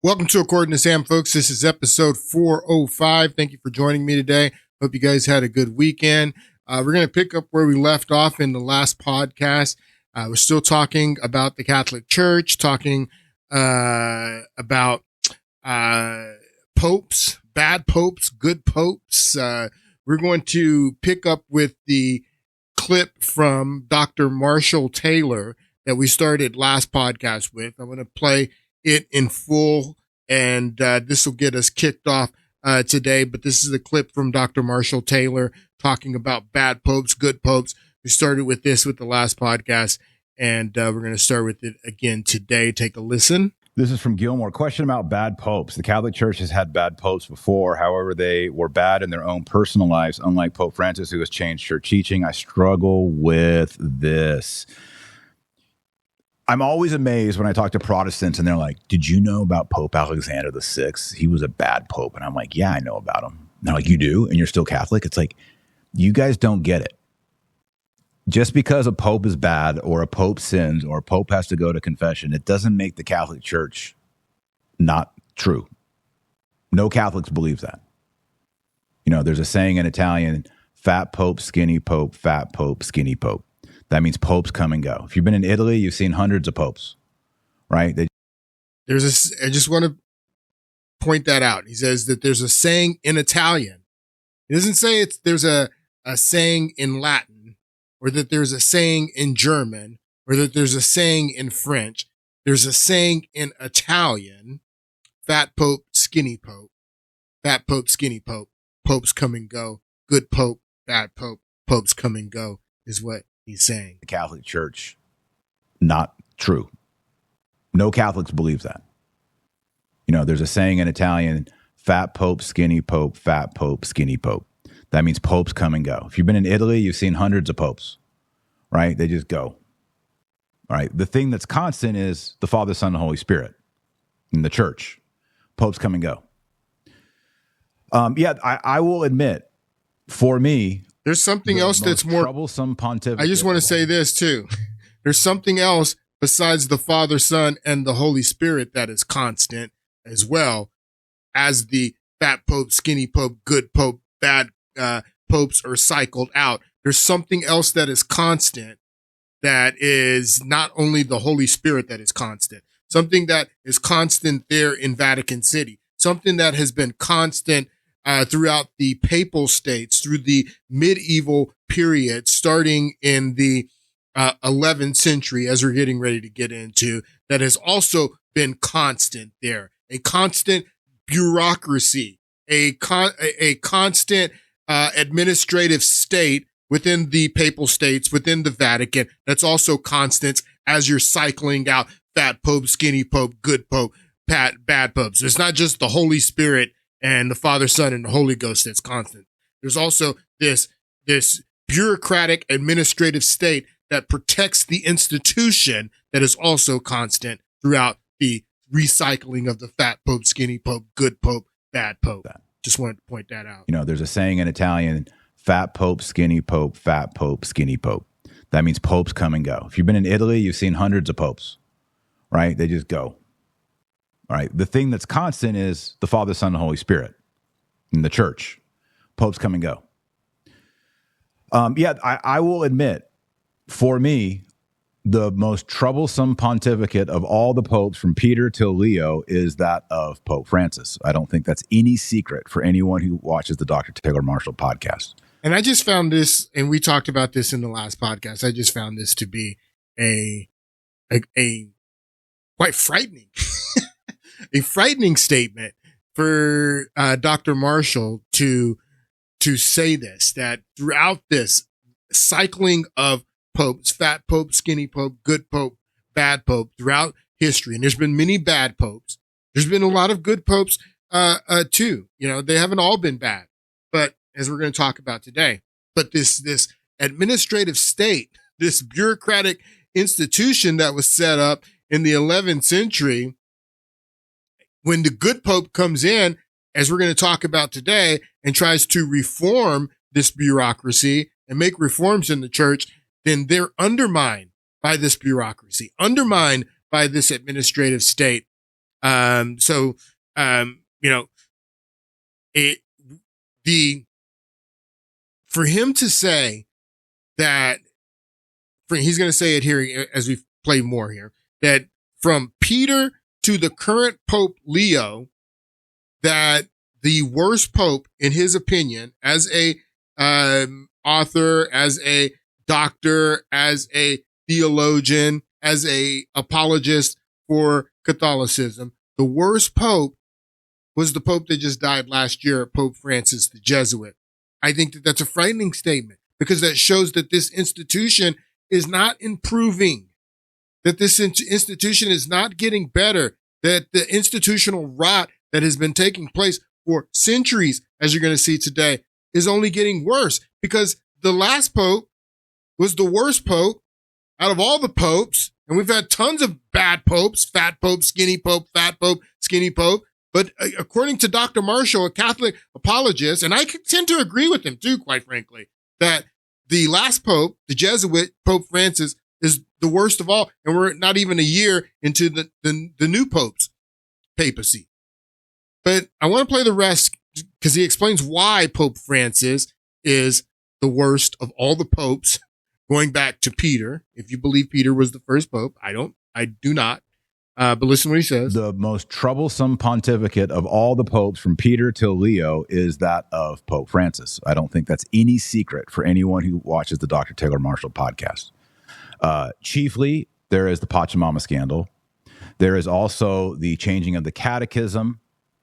Welcome to According to Sam, folks. This is episode 405. Thank you for joining me today. Hope you guys had a good weekend. We're going to pick up where we left off in the last podcast. We're still talking about the Catholic Church, talking about popes, bad popes, good popes. We're going to pick up with the clip from Dr. Marshall Taylor that we started last podcast with. I'm going to play it in full, and this will get us kicked off today. But this is a clip from Dr. Marshall Taylor talking about bad popes, good popes. We started with this with the last podcast, and we're going to start with it again today. Take a listen. This is from Gilmore. Question about bad popes. The Catholic Church has had bad popes before. However, they were bad in their own personal lives, unlike Pope Francis, who has changed church teaching. I struggle with this. I'm always amazed when I talk to Protestants and they're like, did you know about Pope Alexander VI? He was a bad pope. And I'm like, yeah, I know about him. And they're like, you do? And you're still Catholic? It's like, you guys don't get it. Just because a pope is bad or a pope sins or a pope has to go to confession, it doesn't make the Catholic Church not true. No Catholics believe that. You know, there's a saying in Italian, fat pope, skinny pope, fat pope, skinny pope. That means popes come and go. If you've been in Italy, you've seen hundreds of popes, right? I just want to point that out. He says that there's a saying in Italian. He doesn't say there's a saying in Latin, or that there's a saying in German, or that there's a saying in French. There's a saying in Italian, fat pope, skinny pope, fat pope, skinny pope, popes come and go, good pope, bad pope, popes come and go is what he's saying. The Catholic Church, not true. No Catholics believe that. You know, there's a saying in Italian, fat pope, skinny pope, fat pope, skinny pope. That means popes come and go. If you've been in Italy, you've seen hundreds of popes, right? They just go. All right. The thing that's constant is the Father, Son, and Holy Spirit in the church. Popes come and go. I will admit, for me, there's something else that's more troublesome pontificate. I just want to say this too. There's something else besides the Father, Son, and the Holy Spirit that is constant as well as the fat pope, skinny pope, good pope, bad popes are cycled out. There's something else that is constant that is not only the Holy Spirit that is constant, something that is constant there in Vatican City, something that has been constant throughout the papal states, through the medieval period, starting in the 11th century, as we're getting ready to get into, that has also been constant there. A constant bureaucracy, a constant administrative state within the papal states, within the Vatican, that's also constant as you're cycling out fat pope, skinny pope, good pope, bad popes. It's not just the Holy Spirit and the Father, Son, and the Holy Ghost that's constant. There's also this bureaucratic administrative state that protects the institution that is also constant throughout the recycling of the fat pope, skinny pope, good pope, bad pope. Just wanted to point that out. You know, there's a saying in Italian, fat pope, skinny pope, fat pope, skinny pope. That means popes come and go. If you've been in Italy, you've seen hundreds of popes, right? They just go. All right. The thing that's constant is the Father, Son, and Holy Spirit in the church. Popes come and go. I will admit, for me, the most troublesome pontificate of all the popes from Peter till Leo is that of Pope Francis. I don't think that's any secret for anyone who watches the Dr. Taylor Marshall podcast. And I just found this, and we talked about this in the last podcast, I just found this to be a quite frightening a frightening statement for Dr. Marshall to say this, that throughout this cycling of popes, fat pope, skinny pope, good pope, bad pope, throughout history, and there's been many bad popes. There's been a lot of good popes too. You know, they haven't all been bad, but as we're going to talk about today, but this administrative state, this bureaucratic institution that was set up in the 11th century, when the good pope comes in, as we're going to talk about today, and tries to reform this bureaucracy and make reforms in the church, then they're undermined by this bureaucracy, undermined by this administrative state So, you know, for him to say that, he's going to say it here as we play more here, that from Peter to the current Pope Leo, that the worst Pope, in his opinion, as a author, as a doctor, as a theologian, as a apologist for Catholicism, the worst Pope was the Pope that just died last year, Pope Francis the Jesuit. I think that that's a frightening statement, because that shows that this institution is not improving, that this institution is not getting better, that the institutional rot that has been taking place for centuries, as you're going to see today, is only getting worse, because the last Pope was the worst Pope out of all the popes. And we've had tons of bad popes, fat pope, skinny pope, fat pope, skinny pope. But according to Dr. Marshall, a Catholic apologist, and I tend to agree with him too, quite frankly, that the last Pope, the Jesuit, Pope Francis, is the worst of all. And we're not even a year into the new Pope's papacy. But I want to play the rest because he explains why Pope Francis is the worst of all the popes, going back to Peter. If you believe Peter was the first Pope, I do not. But listen to what he says. The most troublesome pontificate of all the popes from Peter till Leo is that of Pope Francis. I don't think that's any secret for anyone who watches the Dr. Taylor Marshall podcast. Chiefly, there is the Pachamama scandal. There is also the changing of the catechism,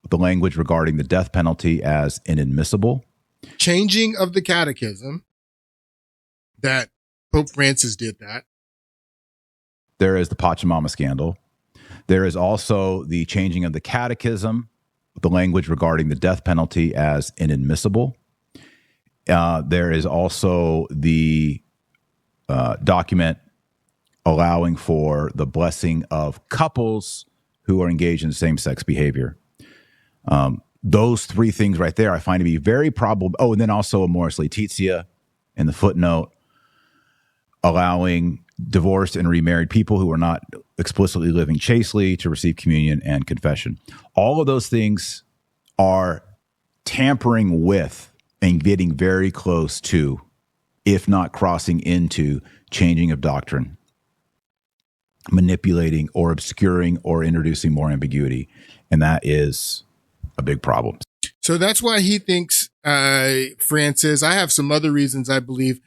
the language regarding the death penalty as inadmissible. Changing of the catechism, that Pope Francis did that. There is the Pachamama scandal. There is also the changing of the catechism, the language regarding the death penalty as inadmissible. There is also the document allowing for the blessing of couples who are engaged in same-sex behavior. Those three things right there I find to be very probable. Oh, and then also Amoris Laetitia in the footnote, allowing divorced and remarried people who are not explicitly living chastely to receive communion and confession. All of those things are tampering with and getting very close to, if not crossing into, changing of doctrine, manipulating or obscuring or introducing more ambiguity. And that is a big problem. So that's why he thinks Francis. I have some other reasons I believe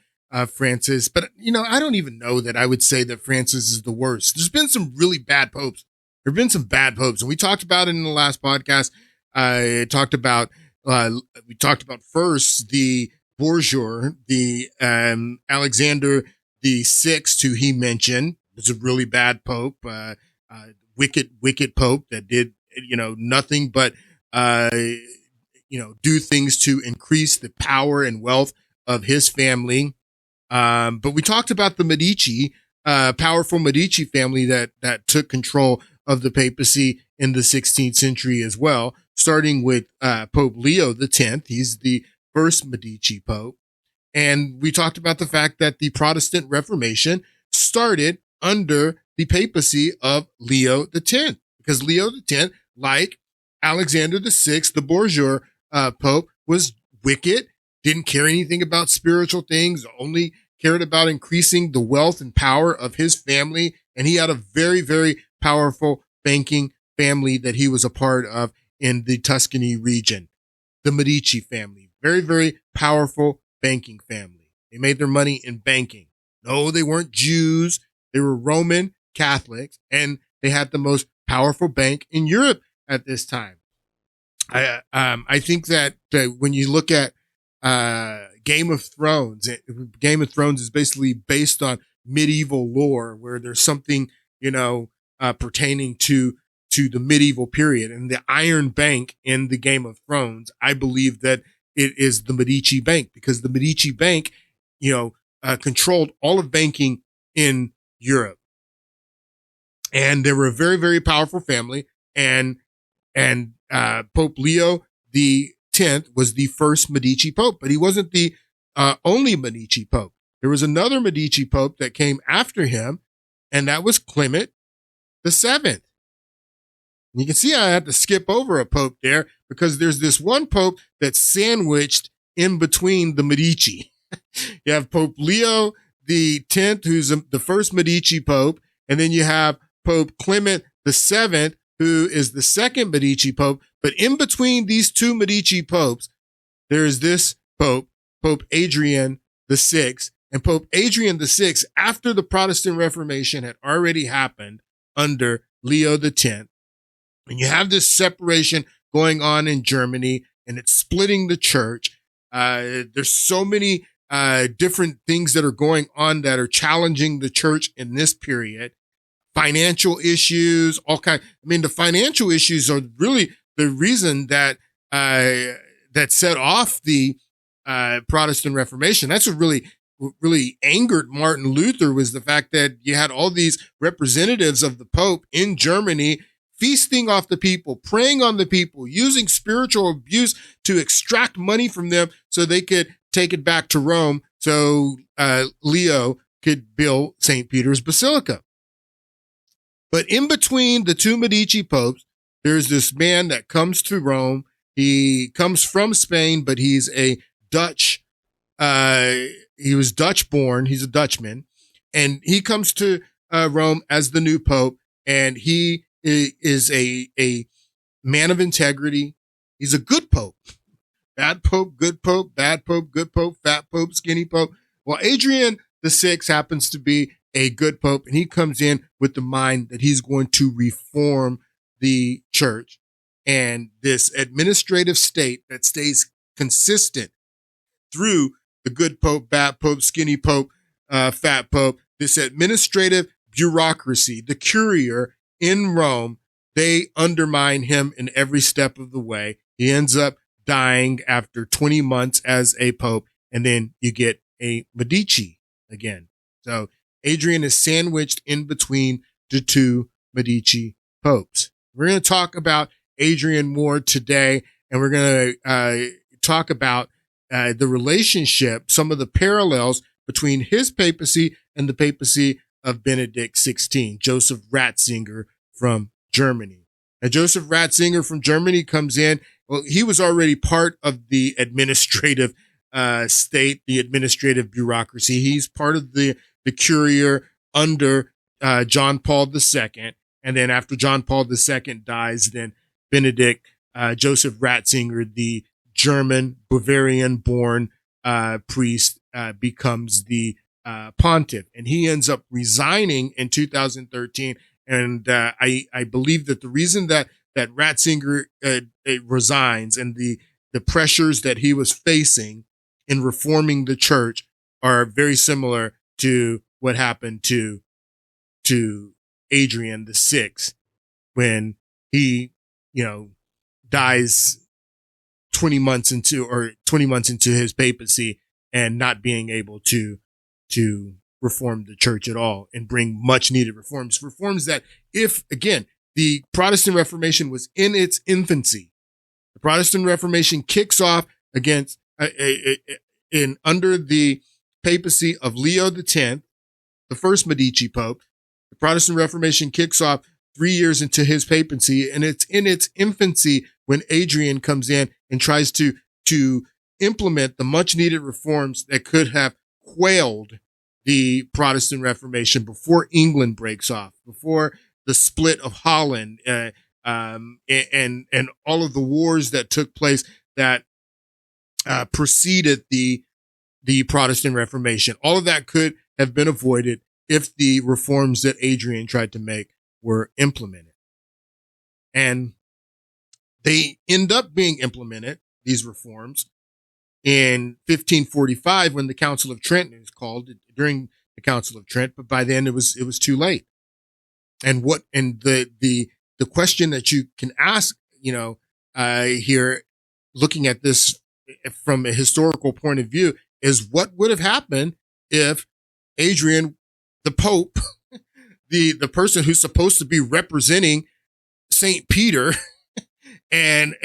Francis, but I don't even know that I would say that Francis is the worst. There's been some really bad popes. There have been some bad popes, and we talked about it in the last podcast. We talked about first the Borgia, the Alexander the Sixth, who he mentioned was a really bad pope, wicked pope that did nothing but do things to increase the power and wealth of his family. But we talked about the Medici, powerful Medici family that took control of the papacy in the 16th century as well, starting with Pope Leo X. He's the first Medici pope. And we talked about the fact that the Protestant Reformation started under the papacy of Leo X, because Leo X, like Alexander VI, the Borgia pope, was wicked, didn't care anything about spiritual things, only cared about increasing the wealth and power of his family. And he had a very, very powerful banking family that he was a part of in the Tuscany region. The Medici family, very, very powerful banking family. They made their money in banking. No, they weren't Jews. They were Roman Catholics, and they had the most powerful bank in Europe at this time. I think that when you look at Game of Thrones is basically based on medieval lore, where there's something pertaining to the medieval period. And the Iron Bank in the Game of Thrones, I believe that it is the Medici Bank, because the Medici Bank controlled all of banking in Europe. And they were a very, very powerful family. And Pope Leo X was the first Medici Pope, but he wasn't the only Medici Pope. There was another Medici Pope that came after him, and that was Clement VII. You can see I had to skip over a pope there because there's this one pope that's sandwiched in between the Medici. You have Pope Leo the 10th, who's the first Medici pope, and then you have Pope Clement the 7th, who is the second Medici pope. But in between these two Medici popes, there is this pope, Pope Adrian the 6th. And Pope Adrian the 6th, after the Protestant Reformation had already happened under Leo the 10th, and you have this separation going on in Germany, and it's splitting the church. There's so many different things that are going on that are challenging the church in this period. Financial issues, all kinds. I mean, the financial issues are really the reason that that set off the Protestant Reformation. That's what really angered Martin Luther, was the fact that you had all these representatives of the Pope in Germany feasting off the people, preying on the people, using spiritual abuse to extract money from them so they could take it back to Rome so Leo could build St. Peter's Basilica. But in between the two Medici popes, there's this man that comes to Rome. He comes from Spain, but he's a Dutch, he was Dutch born. He's a Dutchman. And he comes to Rome as the new pope, and he is a man of integrity. He's a good pope. Bad pope, good pope, bad pope, good pope, fat pope, skinny pope. Well, Adrian the 6th happens to be a good pope, and he comes in with the mind that he's going to reform the church and this administrative state that stays consistent through the good pope, bad pope, skinny pope, fat pope. This administrative bureaucracy, the Curia in Rome, they undermine him in every step of the way. He ends up dying after 20 months as a pope, and then you get a Medici again. So Adrian is sandwiched in between the two Medici popes. We're going to talk about Adrian more today, and we're going to talk about the relationship, some of the parallels between his papacy and the papacy of Benedict XVI, Joseph Ratzinger from Germany. Now, Joseph Ratzinger from Germany comes in. Well, he was already part of the administrative state, the administrative bureaucracy. He's part of the Curia under John Paul II. And then after John Paul II dies, then Benedict Joseph Ratzinger, the German, Bavarian-born priest, becomes the pontiff. And he ends up resigning in 2013. And I believe that the reason that Ratzinger resigns and the pressures that he was facing in reforming the church are very similar to what happened to Adrian the 6th when he, dies 20 months into his papacy and not being able to reform the church at all and bring much needed reforms that, if again, the Protestant Reformation was in its infancy. The Protestant Reformation kicks off against under the papacy of Leo X, the first Medici pope. The Protestant Reformation kicks off 3 years into his papacy, and it's in its infancy when Adrian comes in and tries to implement the much needed reforms that could have quailed the Protestant Reformation before England breaks off, before the split of Holland, and all of the wars that took place that preceded the Protestant Reformation. All of that could have been avoided if the reforms that Adrian tried to make were implemented. And they end up being implemented, these reforms, in 1545 when the Council of Trent is called, during the Council of Trent, but by then it was too late. And the question that you can ask, here, looking at this from a historical point of view, is what would have happened if Adrian, the Pope, the person who's supposed to be representing St. Peter and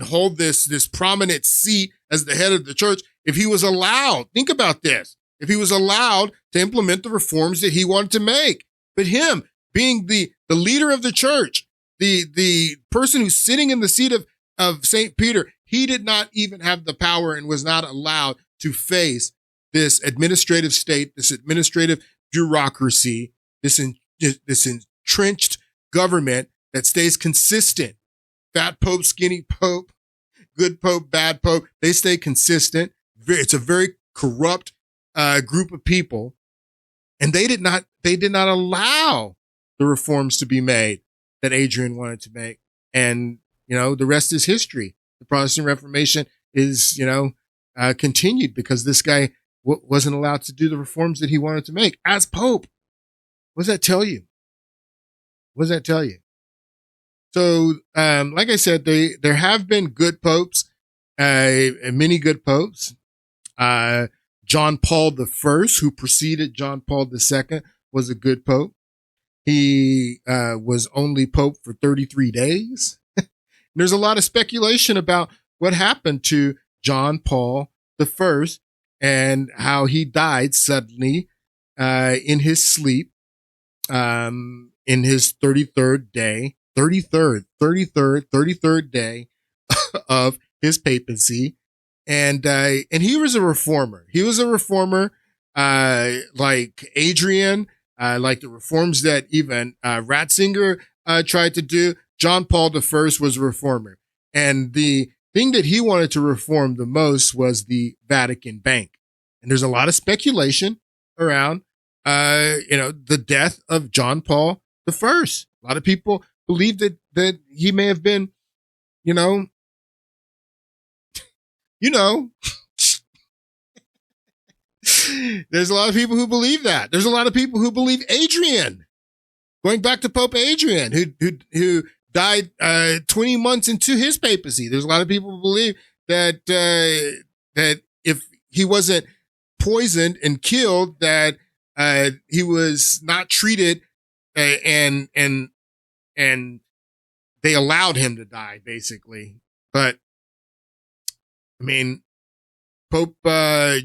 hold this prominent seat as the head of the church, if he was allowed, think about this, if he was allowed to implement the reforms that he wanted to make. But him being the leader of the church, the person who's sitting in the seat of St. Peter, he did not even have the power and was not allowed to face this administrative state, this administrative bureaucracy, this entrenched government that stays consistent. Fat Pope, skinny Pope, good Pope, bad Pope, they stay consistent. It's a very corrupt group of people. And they did not allow the reforms to be made that Adrian wanted to make. And, the rest is history. The Protestant Reformation is, continued because this guy wasn't allowed to do the reforms that he wanted to make as Pope. What does that tell you? What does that tell you? So, like I said, there have been good popes, many good popes. John Paul I, who preceded John Paul II, was a good pope. He was only pope for 33 days. There's a lot of speculation about what happened to John Paul I and how he died suddenly in his sleep in his 33rd day of his papacy. And he was a reformer. He was a reformer, like Adrian, like the reforms that even Ratzinger tried to do. John Paul I was a reformer. And the thing that he wanted to reform the most was the Vatican Bank. And there's a lot of speculation around, the death of John Paul I. A lot of people believe that he may have been, there's a lot of people who believe that. There's a lot of people who believe Adrian, going back to Pope Adrian, who died 20 months into his papacy. There's a lot of people who believe that that if he wasn't poisoned and killed, that he was not treated and they allowed him to die, basically. But I mean, Pope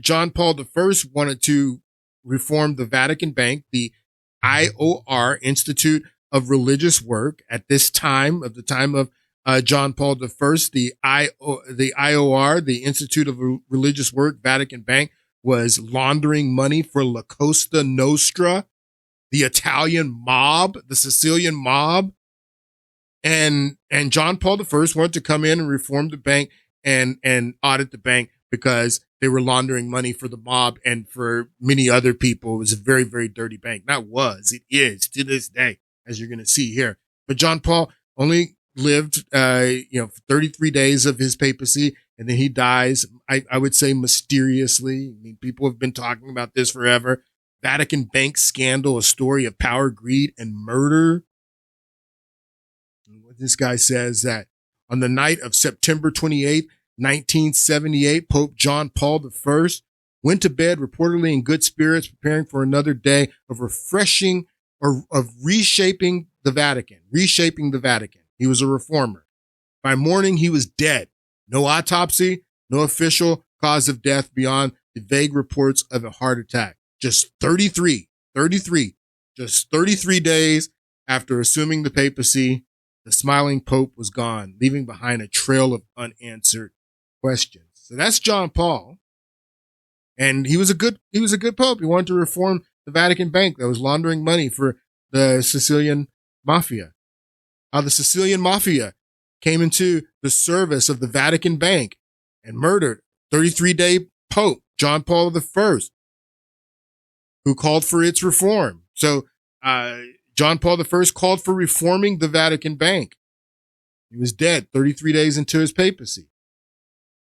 John Paul I wanted to reform the Vatican Bank, the IOR, Institute of Religious Work. At this time, of John Paul I, the IOR, the Institute of Religious Work, Vatican Bank, was laundering money for La Costa Nostra, the Italian mob, the Sicilian mob. And John Paul I wanted to come in and reform the bank and audit the bank because they were laundering money for the mob and for many other people. It was a very, very dirty bank. It is to this day, as you're going to see here. But John Paul only lived, for 33 days of his papacy, and then he dies, I would say mysteriously. I mean, people have been talking about this forever. Vatican Bank scandal, a story of power, greed, and murder. And what this guy says that on the night of September 28th, 1978, Pope John Paul I went to bed reportedly in good spirits, preparing for another day of reshaping the Vatican. He was a reformer. By morning, he was dead. No autopsy, no official cause of death beyond the vague reports of a heart attack. Just 33 days after assuming the papacy, the smiling Pope was gone, leaving behind a trail of unanswered questions. So that's John Paul. And he was a good Pope. He wanted to reform the Vatican Bank that was laundering money for the Sicilian mafia. How the Sicilian mafia came into the service of the Vatican Bank and murdered 33-day Pope John Paul I, who called for its reform. So John Paul I called for reforming the Vatican Bank. He was dead 33 days into his papacy.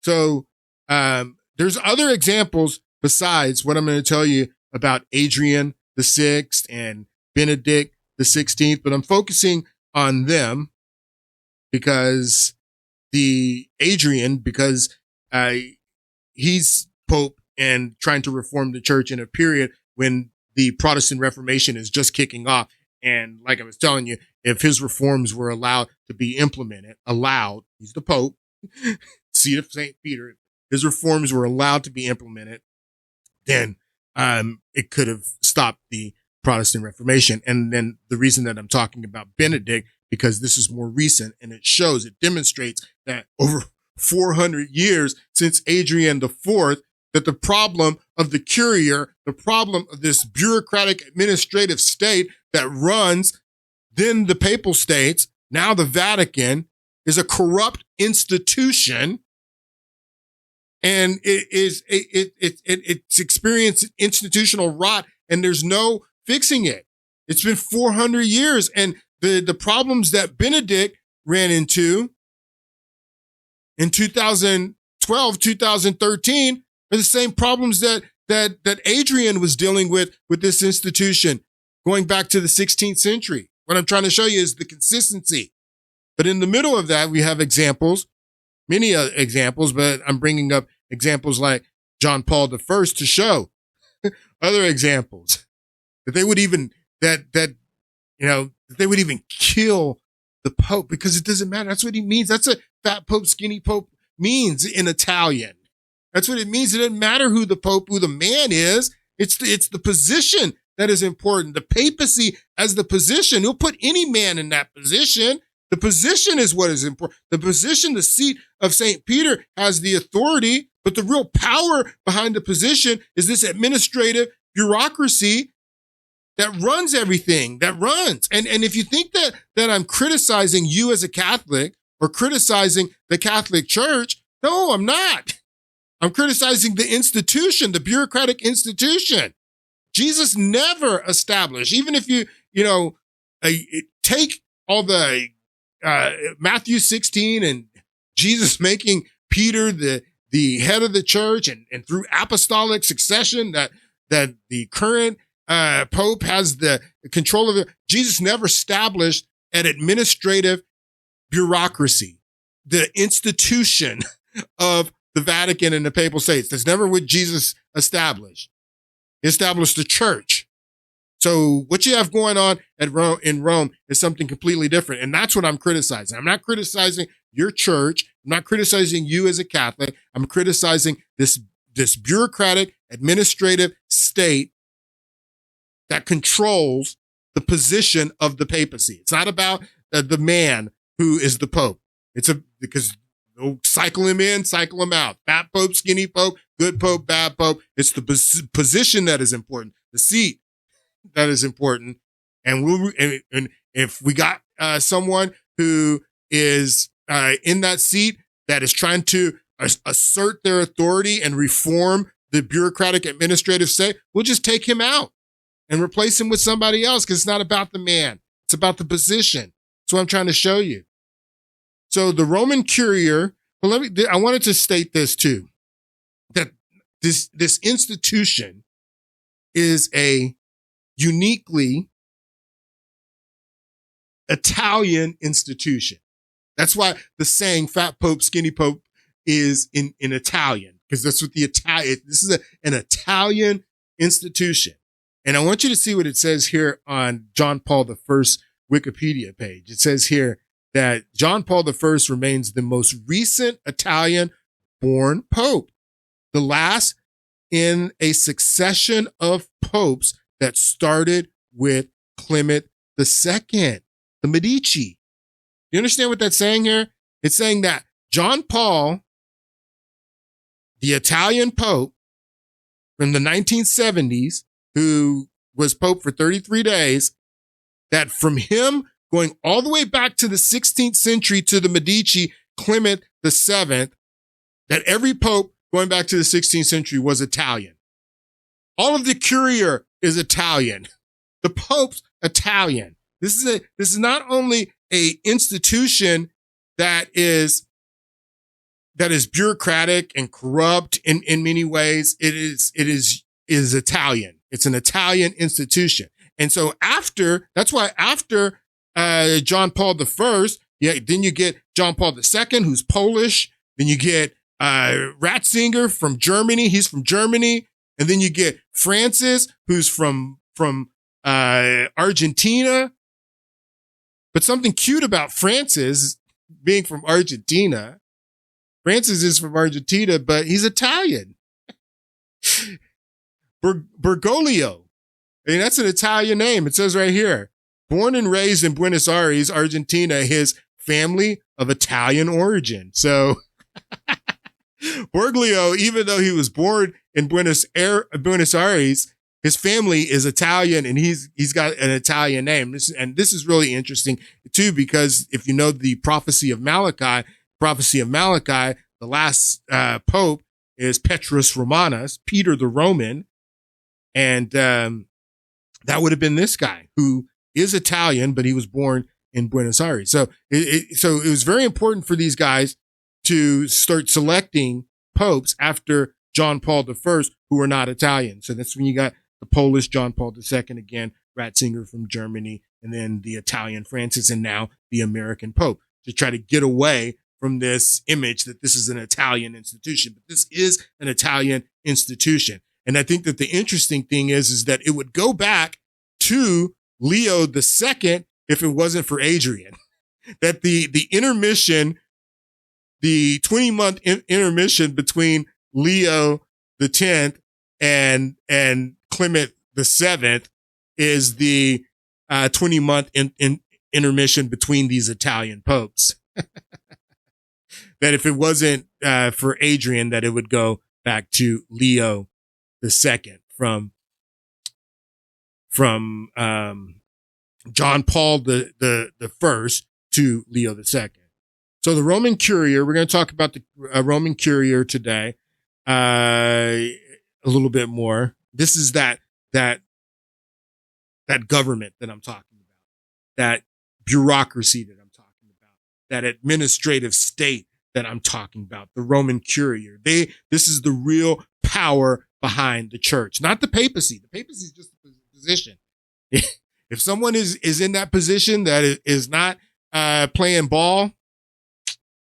So there's other examples besides what I'm going to tell you about Adrian VI and Benedict XVI, but I'm focusing on them because he's Pope and trying to reform the church in a period when the Protestant Reformation is just kicking off. And like I was telling you, if his reforms were allowed to be implemented, he's the Pope, seat of St. Peter, his reforms were allowed to be implemented, then it could have stopped the Protestant Reformation. And then the reason that I'm talking about Benedict because this is more recent, and it demonstrates that over 400 years since Adrian IV, that the problem of the Curia, the problem of this bureaucratic administrative state that runs then the papal states, now the Vatican, is a corrupt institution, and it's experienced institutional rot, and there's no fixing it. It's been 400 years, and the problems that Benedict ran into in 2012, 2013 are the same problems that Adrian was dealing with this institution going back to the 16th century. What I'm trying to show you is the consistency. But in the middle of that, we have examples, many examples, but I'm bringing up examples like John Paul I to show other examples that they would even, that they would even kill the Pope, because it doesn't matter. That's what he means. That's what fat Pope, skinny Pope means in Italian. That's what it means. It doesn't matter who the man is. It's the position that is important. The papacy as the position. He'll put any man in that position. The position is what is important. The position, the seat of St. Peter has the authority, but the real power behind the position is this administrative bureaucracy that runs everything, that runs. And if you think that I'm criticizing you as a Catholic or criticizing the Catholic Church, no, I'm not. I'm criticizing the institution, the bureaucratic institution. Jesus never established, even if you take all the Matthew 16 and Jesus making Peter the head of the church, and through apostolic succession that the current Pope has the control of it. Jesus never established an administrative bureaucracy, the institution of the Vatican and the Papal States. That's never what Jesus established. He established the church. So what you have going on in Rome is something completely different. And that's what I'm criticizing. I'm not criticizing your church. I'm not criticizing you as a Catholic. I'm criticizing this bureaucratic administrative state that controls the position of the papacy. It's not about the man who is the Pope. Because they'll cycle him in, cycle him out. Fat Pope, skinny Pope, good Pope, bad Pope. It's the position that is important, the seat that is important. And if we got someone who is in that seat that is trying to assert their authority and reform the bureaucratic administrative state, we'll just take him out and replace him with somebody else, because it's not about the man. It's about the position. That's what I'm trying to show you. So the Roman Curia, I wanted to state this too, that this institution is a uniquely Italian institution. That's why the saying fat Pope, skinny Pope is in Italian, because that's what this is an Italian institution. And I want you to see what it says here on John Paul I's Wikipedia page. It says here that John Paul I remains the most recent Italian-born pope, the last in a succession of popes that started with Clement II, the Medici. You understand what that's saying here? It's saying that John Paul, the Italian pope from the 1970s, who was pope for 33 days, that from him going all the way back to the 16th century to the Medici, Clement VII, that every pope going back to the 16th century was Italian. All of the Curia is Italian. The Pope's Italian. This is not only a institution that is bureaucratic and corrupt in many ways. It is Italian. It's an Italian institution. And so that's why after John Paul I, then you get John Paul II, who's Polish. Then you get Ratzinger from Germany. He's from Germany. And then you get Francis, who's from Argentina. But something cute about Francis being from Argentina. Francis is from Argentina, but he's Italian. Bergoglio. I mean, that's an Italian name. It says right here. born and raised in Buenos Aires, Argentina, his family of Italian origin. So Bergoglio, even though he was born in Buenos Aires, his family is Italian, and he's got an Italian name. This is really interesting too, because if you know the prophecy of Malachi, the last pope is Petrus Romanus, Peter the Roman, and that would have been this guy who is Italian, but he was born in Buenos Aires. So it was very important for these guys to start selecting popes after John Paul I, who were not Italian. So that's when you got the Polish John Paul II again, Ratzinger from Germany, and then the Italian Francis, and now the American Pope, to try to get away from this image that this is an Italian institution. But this is an Italian institution. And I think that the interesting thing is that it would go back to Leo II if it wasn't for Adrian. That the intermission, the 20-month intermission between Leo X and Clement VII is the 20-month intermission between these Italian popes. That if it wasn't for Adrian, that it would go back to Leo II from John Paul the First to Leo II. So the Roman Curia, we're going to talk about the Roman Curia today a little bit more. This is that government that I'm talking about, that bureaucracy that I'm talking about, that administrative state that I'm talking about, the Roman Curia. This is the real power behind the church, not the papacy. The papacy is just a position. If someone is in that position that is not playing ball,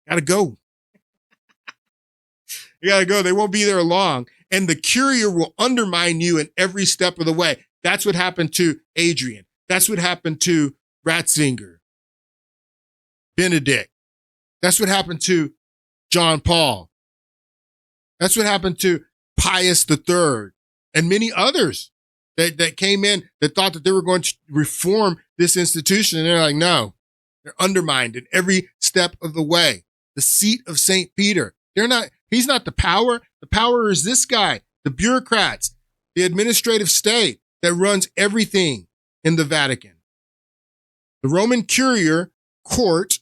gotta go. You gotta go. They won't be there long. And the Curia will undermine you in every step of the way. That's what happened to Adrian. That's what happened to Ratzinger, Benedict. That's what happened to John Paul. That's what happened to Pius III and many others that came in that thought that they were going to reform this institution. And they're like, no, they're undermined in every step of the way. The seat of St. Peter. He's not the power. The power is this guy, the bureaucrats, the administrative state that runs everything in the Vatican. The Roman Curia court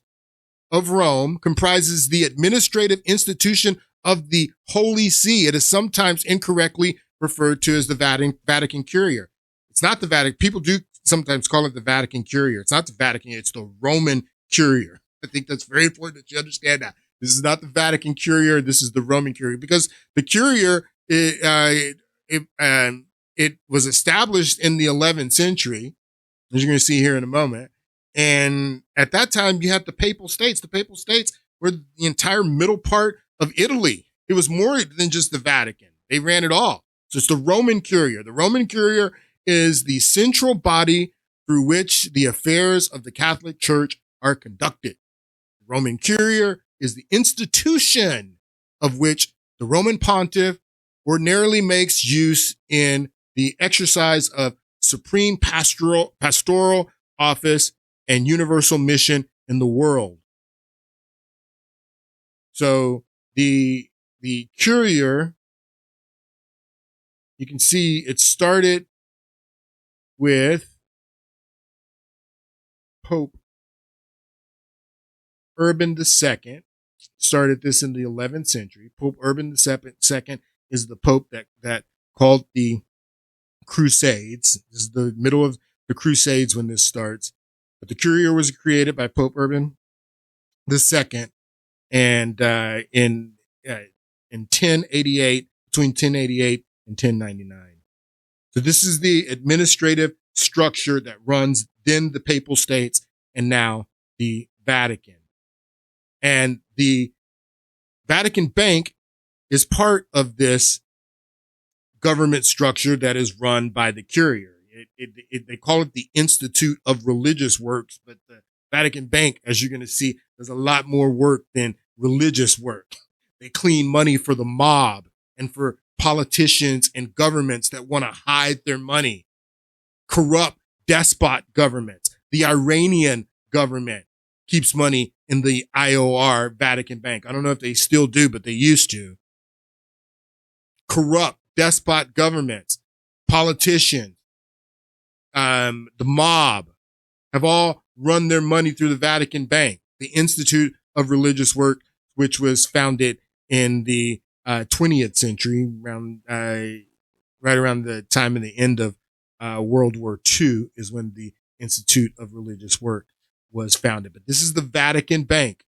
of Rome comprises the administrative institution of the Holy See. It is sometimes incorrectly referred to as the Vatican Curia. It's not the Vatican. People do sometimes call it the Vatican Curia. It's not the Vatican. It's the Roman Curia. I think that's very important that you understand that. This is not the Vatican Curia. This is the Roman Curia, because the Curia, it was established in the 11th century, as you're going to see here in a moment. And at that time, you had the Papal States. The Papal States were the entire middle part of Italy. It was more than just the Vatican. They ran it all. So it's the Roman Curia. The Roman Curia is the central body through which the affairs of the Catholic Church are conducted. The Roman Curia is the institution of which the Roman Pontiff ordinarily makes use in the exercise of supreme pastoral office and universal mission in the world. So the Curia, you can see it started with Pope Urban II. Started this in the 11th century. Pope Urban II is the pope that called the Crusades. This is the middle of the Crusades when this starts. But the Curia was created by Pope Urban II, and in 1088, between 1088 and 1099. So this is the administrative structure that runs then the Papal States and now the Vatican. And the Vatican Bank is part of this government structure that is run by the Curia. They call it the Institute of Religious Works, but the Vatican Bank, as you're going to see, does a lot more work than religious work. They clean money for the mob and for politicians and governments that want to hide their money, corrupt despot governments. The Iranian government keeps money in the IOR Vatican Bank. I don't know if they still do, but they used to. Corrupt despot governments, politicians, the mob have all run their money through the Vatican Bank. The Institute of Religious Work, which was founded in the 20th century, right around the time of the end of World War II, is when the Institute of Religious Work was founded. But this is the Vatican Bank.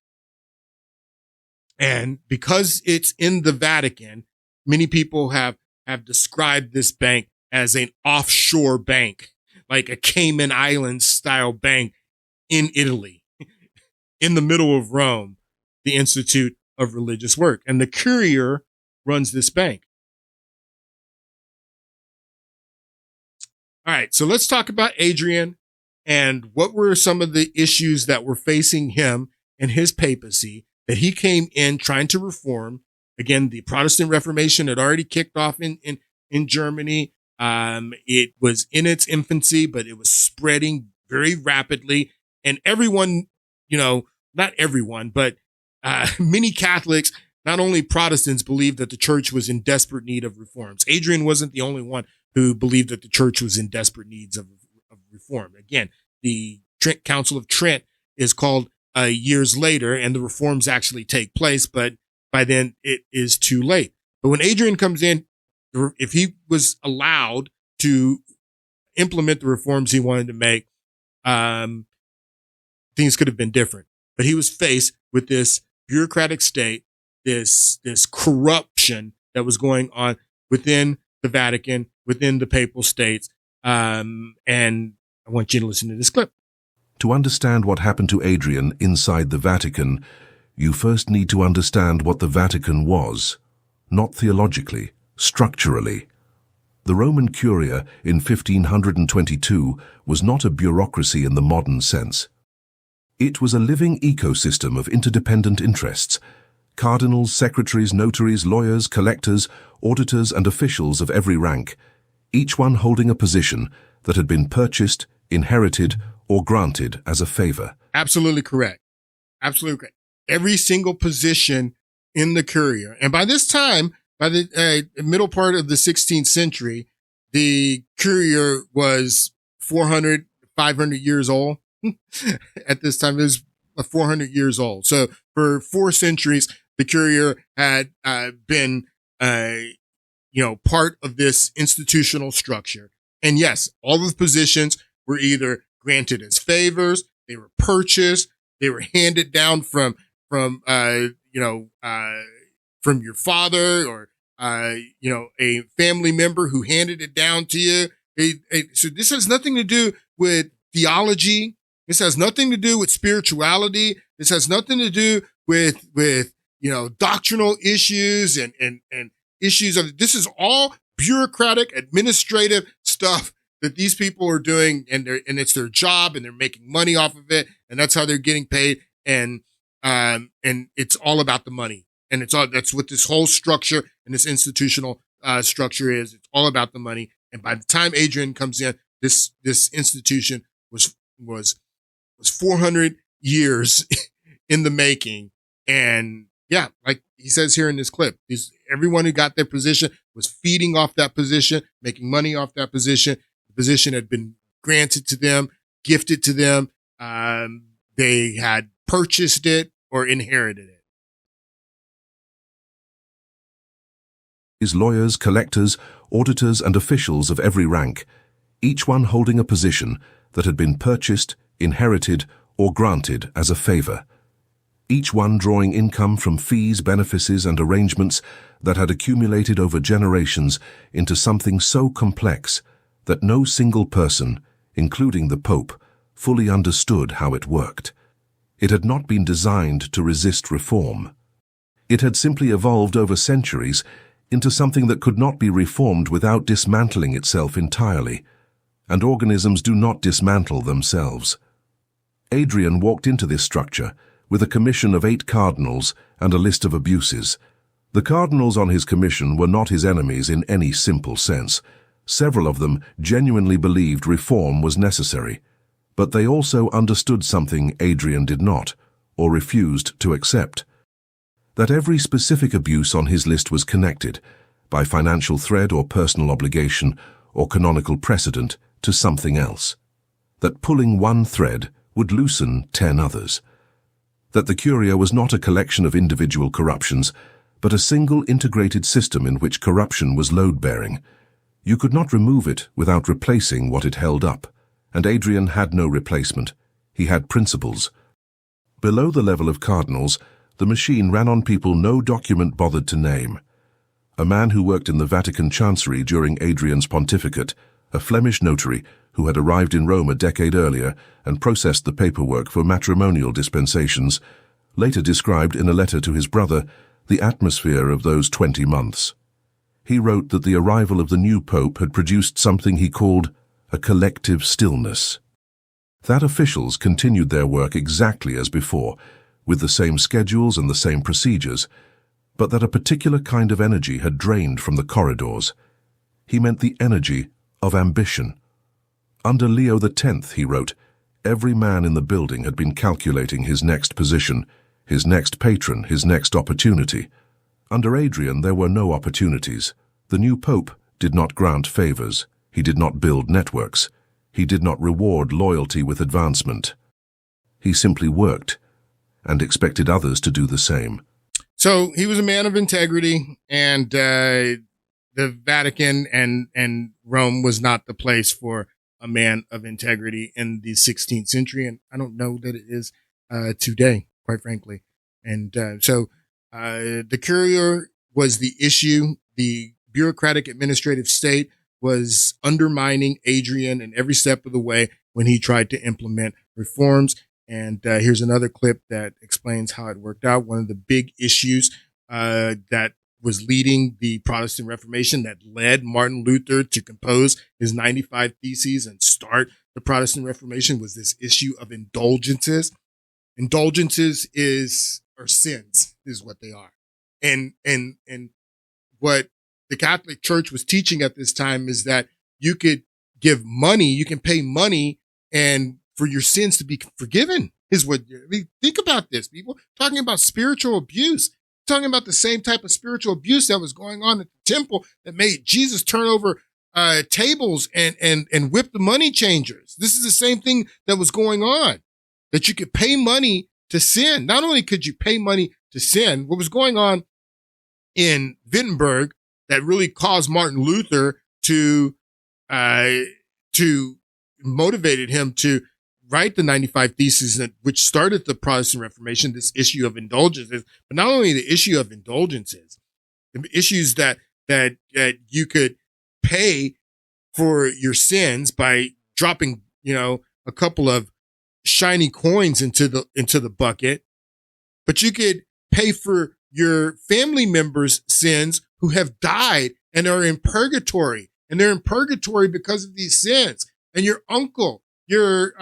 And because it's in the Vatican, many people have described this bank as an offshore bank, like a Cayman Islands style bank in Italy, in the middle of Rome, the Institute of Religious Work. And the Curia runs this bank. All right, so let's talk about Adrian and what were some of the issues that were facing him and his papacy that he came in trying to reform. Again, the Protestant Reformation had already kicked off in Germany. It was in its infancy, but it was spreading very rapidly. And everyone, not everyone, but many Catholics, not only Protestants, believed that the church was in desperate need of reforms. Adrian wasn't the only one who believed that the church was in desperate needs of reform. Again, the Council of Trent is called years later, and the reforms actually take place, but by then it is too late. But when Adrian comes in, if he was allowed to implement the reforms he wanted to make, things could have been different. But he was faced with this bureaucratic state, this corruption that was going on within the Vatican, within the papal states. And I want you to listen to this clip. To understand what happened to Adrian inside the Vatican, you first need to understand what the Vatican was, not theologically, structurally. The Roman Curia in 1522 was not a bureaucracy in the modern sense. It was a living ecosystem of interdependent interests, cardinals, secretaries, notaries, lawyers, collectors, auditors, and officials of every rank, each one holding a position that had been purchased, inherited, or granted as a favor. Absolutely correct. Absolutely correct. Every single position in the Curia. And by this time, by the middle part of the 16th century, the Curia was 400, 500 years old. At this time, it was 400 years old. So for 4 centuries, the Curia had been, part of this institutional structure. And yes, all of the positions were either granted as favors, they were purchased, they were handed down from your father or, a family member who handed it down to you. So this has nothing to do with theology. This has nothing to do with spirituality. This has nothing to do with doctrinal issues and issues of, this is all bureaucratic, administrative stuff that these people are doing, and it's their job, and they're making money off of it, and that's how they're getting paid, and it's all about the money, and that's what this whole structure and this institutional structure is. It's all about the money, and by the time Adrian comes in, this institution was 400 years in the making, and yeah, like he says here in this clip, everyone who got their position was feeding off that position, making money off that position. The position had been granted to them, gifted to them. They had purchased it or inherited it. His lawyers, collectors, auditors, and officials of every rank, each one holding a position that had been purchased, inherited, or granted as a favor. Each one drawing income from fees, benefices, and arrangements that had accumulated over generations into something so complex that no single person, including the Pope, fully understood how it worked. It had not been designed to resist reform. It had simply evolved over centuries into something that could not be reformed without dismantling itself entirely, and organisms do not dismantle themselves. Adrian walked into this structure with a commission of 8 cardinals and a list of abuses. The cardinals on his commission were not his enemies in any simple sense. Several of them genuinely believed reform was necessary. But they also understood something Adrian did not, or refused to accept. That every specific abuse on his list was connected, by financial thread or personal obligation or canonical precedent, to something else. That pulling one thread would loosen 10 others. That the Curia was not a collection of individual corruptions, but a single integrated system in which corruption was load-bearing. You could not remove it without replacing what it held up, and Adrian had no replacement. He had principles. Below the level of cardinals, the machine ran on people no document bothered to name. A man who worked in the Vatican chancery during Adrian's pontificate, a Flemish notary who had arrived in Rome a decade earlier and processed the paperwork for matrimonial dispensations, later described in a letter to his brother the atmosphere of those 20 months. He wrote that the arrival of the new pope had produced something he called a collective stillness. That officials continued their work exactly as before, with the same schedules and the same procedures, but that a particular kind of energy had drained from the corridors. He meant the energy of ambition. Under Leo X, he wrote, every man in the building had been calculating his next position, his next patron, his next opportunity. Under Adrian there were no opportunities. The new pope did not grant favors. He did not build networks. He did not reward loyalty with advancement. He simply worked and expected others to do the same. So he was a man of integrity, and the Vatican and Rome was not the place for a man of integrity in the 16th century. And I don't know that it is today, quite frankly. And so the Curia was the issue. The bureaucratic administrative state was undermining Adrian in every step of the way when he tried to implement reforms. And here's another clip that explains how it worked out. One of the big issues that was leading the Protestant Reformation, that led Martin Luther to compose his 95 Theses and start the Protestant Reformation, was this issue of indulgences. Indulgences are sins, is what they are. And what the Catholic Church was teaching at this time is that you could give money, you can pay money and for your sins to be forgiven is what, I mean, think about this, people. Talking about spiritual abuse, talking about the same type of spiritual abuse that was going on at the temple that made Jesus turn over tables and whip the money changers. This is the same thing that was going on, that you could pay money to sin. Not only could you pay money to sin, what was going on in Wittenberg that really caused Martin Luther to motivated him to write the 95 Theses, which started the Protestant Reformation, this issue of indulgences, but not only the issue of indulgences, the issues that you could pay for your sins by dropping, a couple of shiny coins into the bucket, but you could pay for your family members' sins who have died and are in purgatory, and they're in purgatory because of these sins. And your uncle, your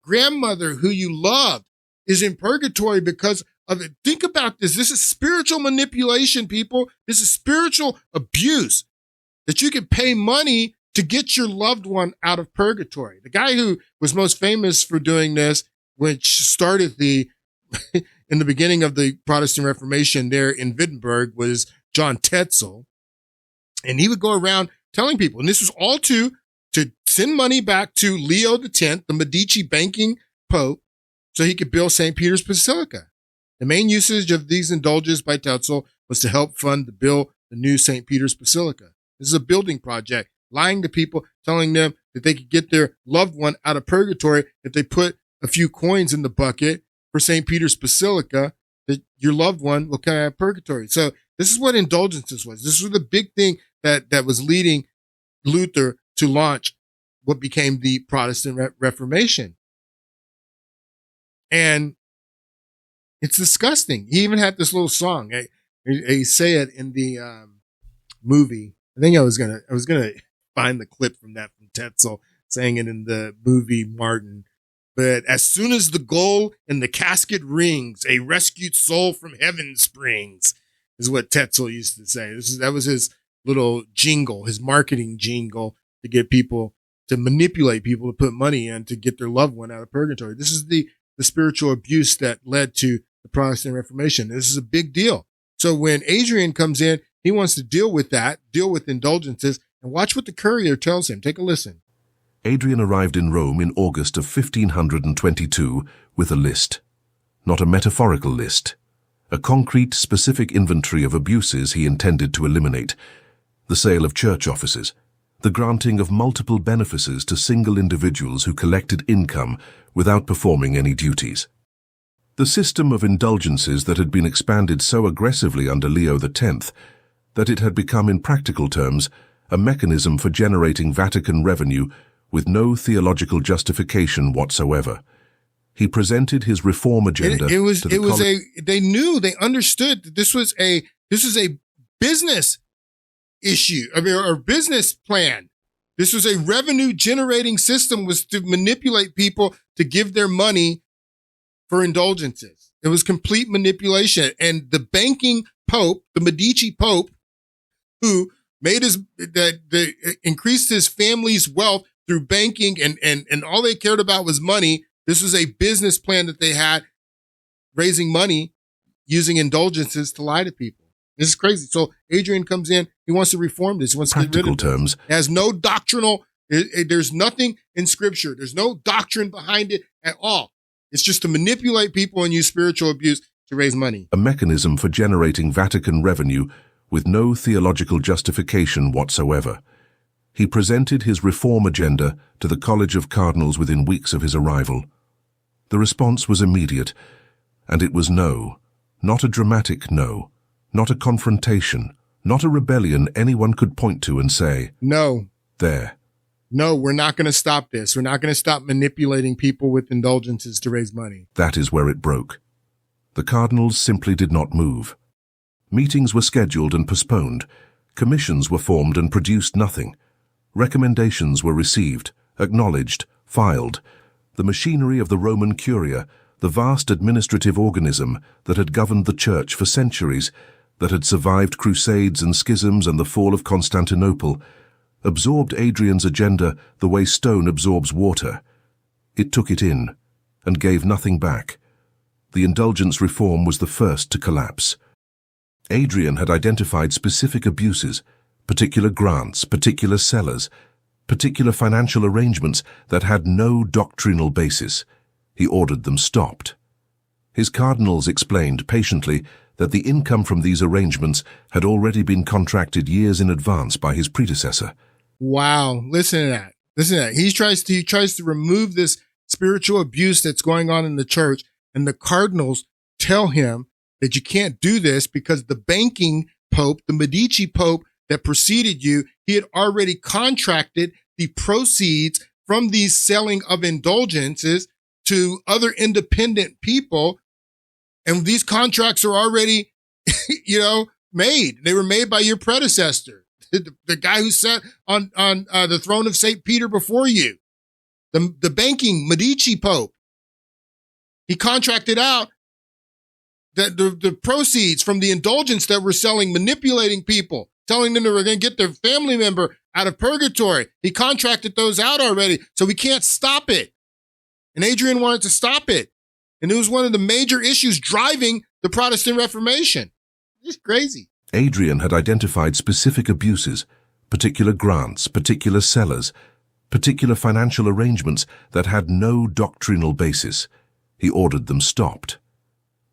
grandmother who you loved is in purgatory because of it. Think about this. This is spiritual manipulation, people. This is spiritual abuse, that you can pay money to get your loved one out of purgatory. The guy who was most famous for doing this, which started in the beginning of the Protestant Reformation there in Wittenberg, was John Tetzel. And he would go around telling people, and this was all to send money back to Leo X, the Medici banking pope, so he could build St. Peter's Basilica. The main usage of these indulgences by Tetzel was to help fund the new St. Peter's Basilica. This is a building project, lying to people, telling them that they could get their loved one out of purgatory if they put a few coins in the bucket for St. Peter's Basilica, that your loved one will come out of purgatory. So this is what indulgences was. This was the big thing that was leading Luther to launch what became the Protestant Reformation. And it's disgusting. He even had this little song. I say it in the movie. I think I was gonna find the clip from Tetzel saying it in the movie Martin. But as soon as the goal in the casket rings, a rescued soul from heaven springs, is what Tetzel used to say. That was his little jingle, his marketing jingle to get people to manipulate people to put money in to get their loved one out of purgatory. This is the spiritual abuse that led to the Protestant Reformation. This is a big deal. So when Adrian comes in, he wants to deal with that, deal with indulgences, and watch what the courier tells him. Take a listen. Adrian arrived in Rome in August of 1522 with a list. Not a metaphorical list. A concrete, specific inventory of abuses he intended to eliminate. The sale of church offices. The granting of multiple benefices to single individuals who collected income without performing any duties. The system of indulgences that had been expanded so aggressively under Leo X that it had become, in practical terms, a mechanism for generating Vatican revenue with no theological justification whatsoever. He presented his reform agenda. They knew, they understood that this was a business issue, or business plan. This was a revenue generating system, was to manipulate people to give their money for indulgences. It was complete manipulation. And the banking Pope, the Medici Pope, who increased his family's wealth through banking and all they cared about was money. This was a business plan that they had, raising money using indulgences to lie to people. This is crazy. So Adrian comes in, he wants to reform this. He wants to get rid of this. It has no doctrinal, there's nothing in scripture. There's no doctrine behind it at all. It's just to manipulate people and use spiritual abuse to raise money. A mechanism for generating Vatican revenue with no theological justification whatsoever. He presented his reform agenda to the College of Cardinals within weeks of his arrival. The response was immediate, and it was no, not a dramatic no, not a confrontation, not a rebellion anyone could point to and say, no, there. No, we're not going to stop this. We're not going to stop manipulating people with indulgences to raise money. That is where it broke. The cardinals simply did not move. Meetings were scheduled and postponed. Commissions were formed and produced nothing. Recommendations were received, acknowledged, filed. The machinery of the Roman Curia, the vast administrative organism that had governed the Church for centuries, that had survived crusades and schisms and the fall of Constantinople, absorbed Adrian's agenda the way stone absorbs water. It took it in, and gave nothing back. The indulgence reform was the first to collapse. Adrian had identified specific abuses, particular grants, particular sellers, particular financial arrangements that had no doctrinal basis. He ordered them stopped. His cardinals explained patiently that the income from these arrangements had already been contracted years in advance by his predecessor. Wow. Listen to that. Listen to that. He tries to remove this spiritual abuse that's going on in the church, and the cardinals tell him that you can't do this because the banking Pope, the Medici Pope that preceded you, he had already contracted the proceeds from these selling of indulgences to other independent people. And these contracts are already, made. They were made by your predecessor. The guy who sat on the throne of St. Peter before you, the banking Medici Pope, he contracted out that the proceeds from the indulgence that we're selling, manipulating people, telling them they were going to get their family member out of purgatory. He contracted those out already, so we can't stop it. And Adrian wanted to stop it. And it was one of the major issues driving the Protestant Reformation. It's crazy. Adrian had identified specific abuses, particular grants, particular sellers, particular financial arrangements that had no doctrinal basis. He ordered them stopped.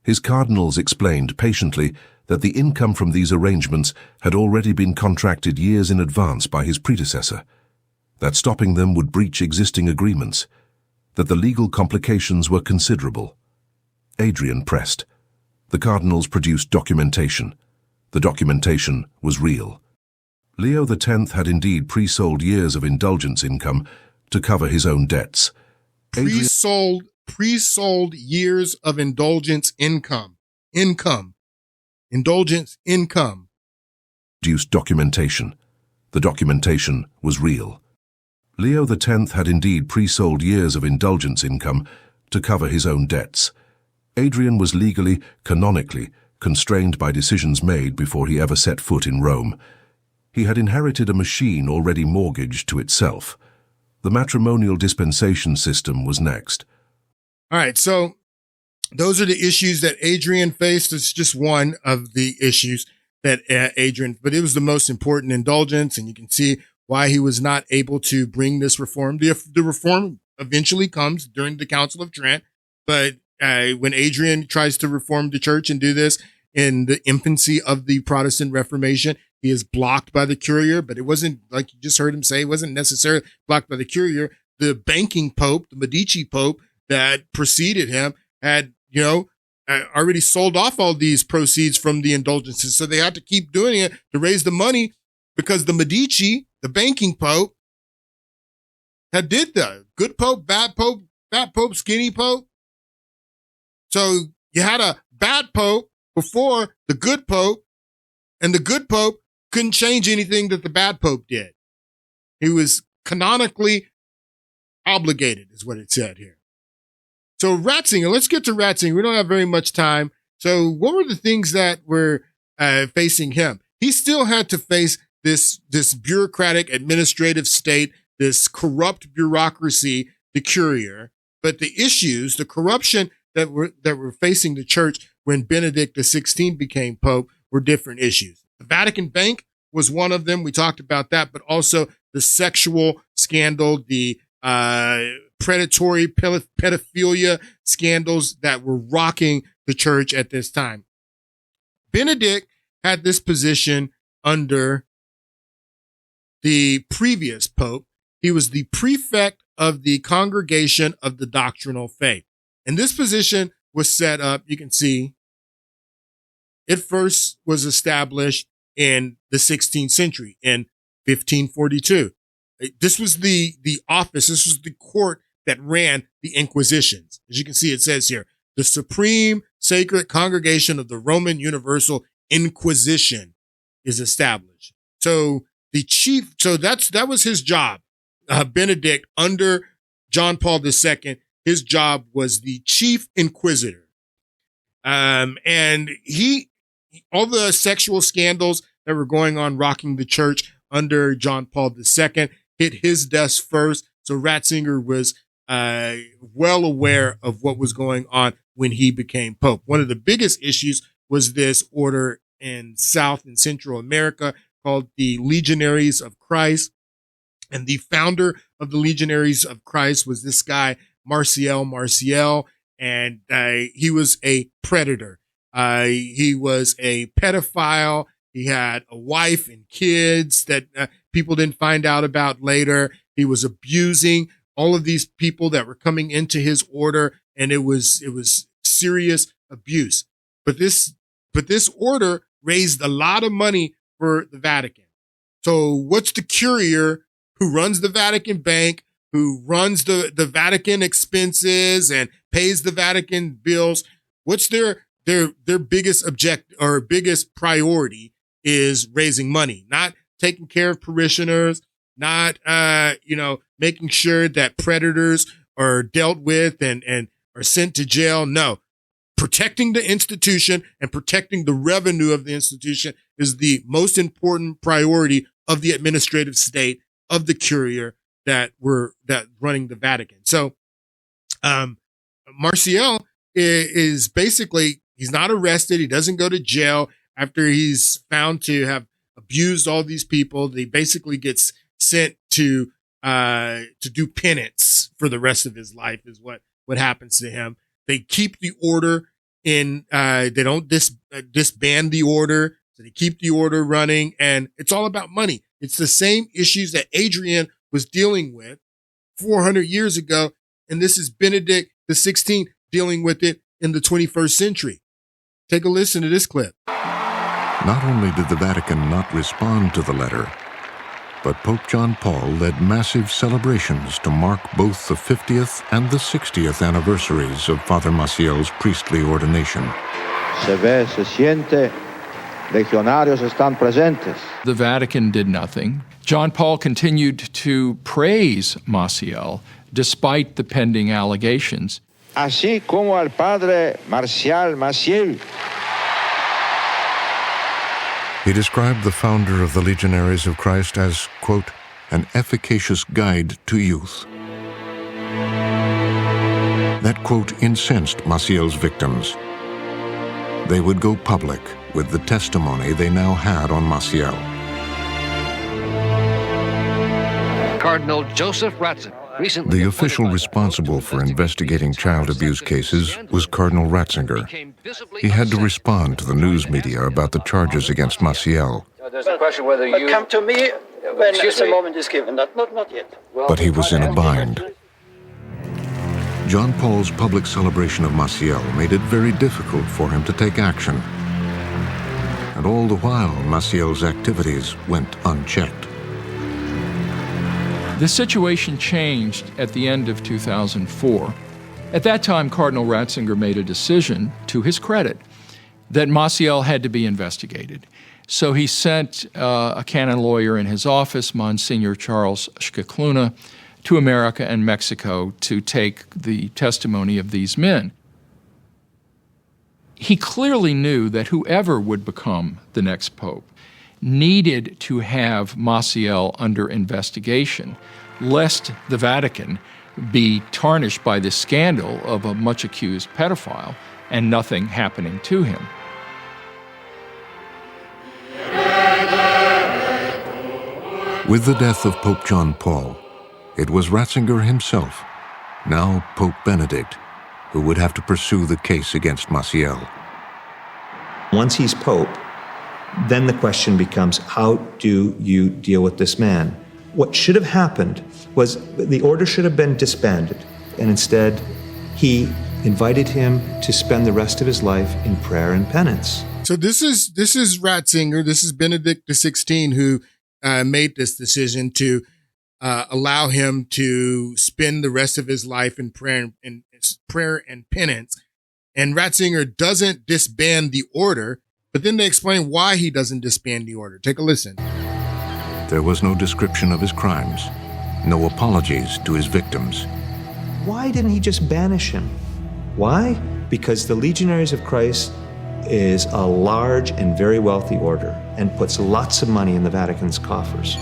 His cardinals explained patiently that the income from these arrangements had already been contracted years in advance by his predecessor, that stopping them would breach existing agreements, that the legal complications were considerable. Adrian pressed. The cardinals produced documentation. The documentation was real. Leo X had indeed pre-sold years of indulgence income to cover his own debts. Pre-sold years of indulgence income. Indulgence income. Produced documentation. The documentation was real. Leo X had indeed pre-sold years of indulgence income to cover his own debts. Adrian was legally, canonically, constrained by decisions made before he ever set foot in Rome. He had inherited a machine already mortgaged to itself. The matrimonial dispensation system was next. All right, so those are the issues that Adrian faced. It's just one of the issues that Adrian, but it was the most important indulgence, and you can see why he was not able to bring this reform. The reform eventually comes during the Council of Trent, but when Adrian tries to reform the church and do this in the infancy of the Protestant Reformation, he is blocked by the Curia, but it wasn't, like you just heard him say, it wasn't necessarily blocked by the Curia. The banking pope, the Medici pope that preceded him, had, already sold off all these proceeds from the indulgences. So they had to keep doing it to raise the money because the Medici, the banking pope, had did the good pope, fat pope, skinny pope. So you had a bad pope before the good pope, and the good pope couldn't change anything that the bad pope did. He was canonically obligated, is what it said here. So Ratzinger, let's get to Ratzinger. We don't have very much time. So what were the things that were facing him? He still had to face this bureaucratic administrative state, this corrupt bureaucracy, the Curia. But the issues, the corruption that were facing the church when Benedict XVI became pope were different issues. The Vatican Bank was one of them. We talked about that, but also the sexual scandal, the predatory pedophilia scandals that were rocking the church at this time. Benedict had this position under the previous pope. He was the prefect of the Congregation of the Doctrinal Faith. And this position was set up, you can see, it first was established in the 16th century, in 1542. This was the office, this was the court that ran the Inquisitions. As you can see, it says here, the Supreme Sacred Congregation of the Roman Universal Inquisition is established. So that was his job. Benedict, under John Paul II, his job was the chief inquisitor. And all the sexual scandals that were going on rocking the church under John Paul II hit his desk first. So Ratzinger was well aware of what was going on when he became pope. One of the biggest issues was this order in South and Central America called the Legionaries of Christ. And the founder of the Legionaries of Christ was this guy, Marcial, and he was a predator. He was a pedophile. He had a wife and kids that people didn't find out about later. He was abusing all of these people that were coming into his order, and it was serious abuse. But this order raised a lot of money for the Vatican. So what's the Curia, who runs the Vatican Bank, who runs the Vatican expenses and pays the Vatican bills? What's their biggest object or biggest priority is raising money, not taking care of parishioners, not making sure that predators are dealt with and are sent to jail. No, protecting the institution and protecting the revenue of the institution is the most important priority of the administrative state of the Curia that running the Vatican. So, Marcial is basically, he's not arrested. He doesn't go to jail after he's found to have abused all these people. He basically gets sent to do penance for the rest of his life is what happens to him. They keep the order in, they don't disband the order. So they keep the order running, and it's all about money. It's the same issues that Adrian was dealing with 400 years ago. And this is Benedict XVI dealing with it in the 21st century. Take a listen to this clip. Not only did the Vatican not respond to the letter, but Pope John Paul led massive celebrations to mark both the 50th and the 60th anniversaries of Father Maciel's priestly ordination. Se ve, se siente, legionarios están presentes. The Vatican did nothing. John Paul continued to praise Maciel despite the pending allegations. Así como al padre Maciel. He described the founder of the Legionaries of Christ as, quote, an efficacious guide to youth. That quote incensed Maciel's victims. They would go public with the testimony they now had on Maciel. Cardinal Joseph Ratzinger. The official responsible for investigating child abuse cases was Cardinal Ratzinger. He had to respond to the news media about the charges against Maciel. There's a question whether you... Come to me when the moment is given. Not yet. But he was in a bind. John Paul's public celebration of Maciel made it very difficult for him to take action. And all the while, Maciel's activities went unchecked. The situation changed at the end of 2004. At that time, Cardinal Ratzinger made a decision, to his credit, that Maciel had to be investigated. So he sent a canon lawyer in his office, Monsignor Charles Scicluna, to America and Mexico to take the testimony of these men. He clearly knew that whoever would become the next pope needed to have Maciel under investigation, lest the Vatican be tarnished by the scandal of a much-accused pedophile and nothing happening to him. With the death of Pope John Paul, it was Ratzinger himself, now Pope Benedict, who would have to pursue the case against Maciel. Once he's Pope, then the question becomes, how do you deal with this man? What should have happened was the order should have been disbanded, and instead he invited him to spend the rest of his life in prayer and penance. So this is Ratzinger, this is Benedict XVI who made this decision to allow him to spend the rest of his life in prayer and penance. And Ratzinger doesn't disband the order, but then they explain why he doesn't disband the order. Take a listen. There was no description of his crimes, no apologies to his victims. Why didn't he just banish him? Why? Because the Legionaries of Christ is a large and very wealthy order and puts lots of money in the Vatican's coffers.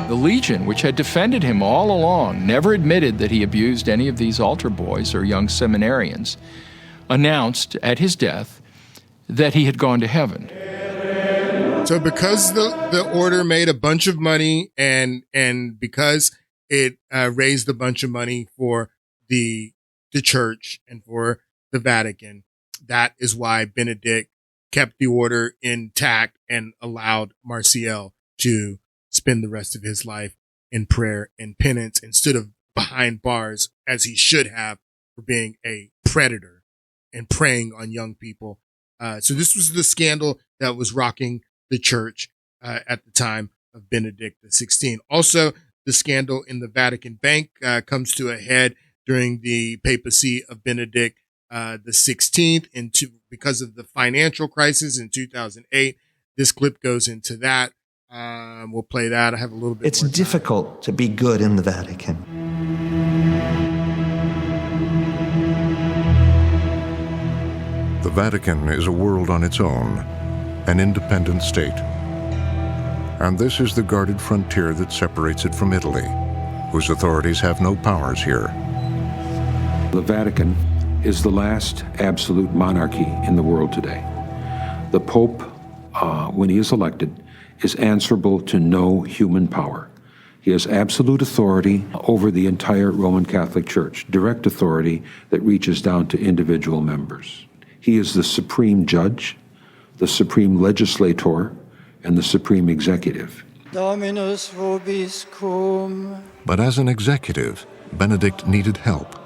The Legion, which had defended him all along, never admitted that he abused any of these altar boys or young seminarians, announced at his death that he had gone to heaven. So because the order made a bunch of money and because it raised a bunch of money for the church and for the Vatican, that is why Benedict kept the order intact and allowed Maciel to spend the rest of his life in prayer and penance instead of behind bars, as he should have, for being a predator and preying on young people. So this was the scandal that was rocking the church at the time of Benedict XVI. Also, the scandal in the Vatican Bank comes to a head during the papacy of Benedict the 16th because of the financial crisis in 2008. This clip goes into that. We'll play that. I have a little bit. It's difficult to be good in the Vatican. The Vatican is a world on its own, an independent state. And this is the guarded frontier that separates it from Italy, whose authorities have no powers here. The Vatican is the last absolute monarchy in the world today. The Pope, when he is elected, is answerable to no human power. He has absolute authority over the entire Roman Catholic Church, direct authority that reaches down to individual members. He is the supreme judge, the supreme legislator, and the supreme executive. Dominus vobiscum. But as an executive, Benedict needed help.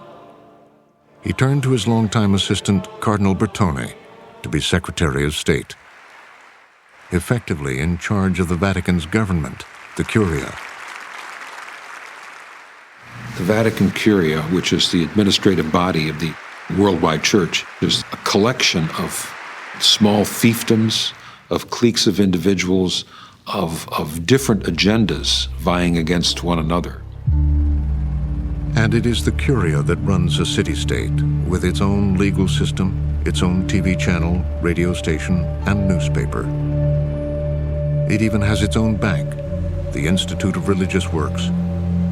He turned to his longtime assistant, Cardinal Bertone, to be Secretary of State, effectively in charge of the Vatican's government, the Curia. The Vatican Curia, which is the administrative body of the worldwide church, is a collection of small fiefdoms, of cliques of individuals, of different agendas vying against one another. And it is the Curia that runs a city-state with its own legal system, its own TV channel, radio station, and newspaper. It even has its own bank, the Institute of Religious Works,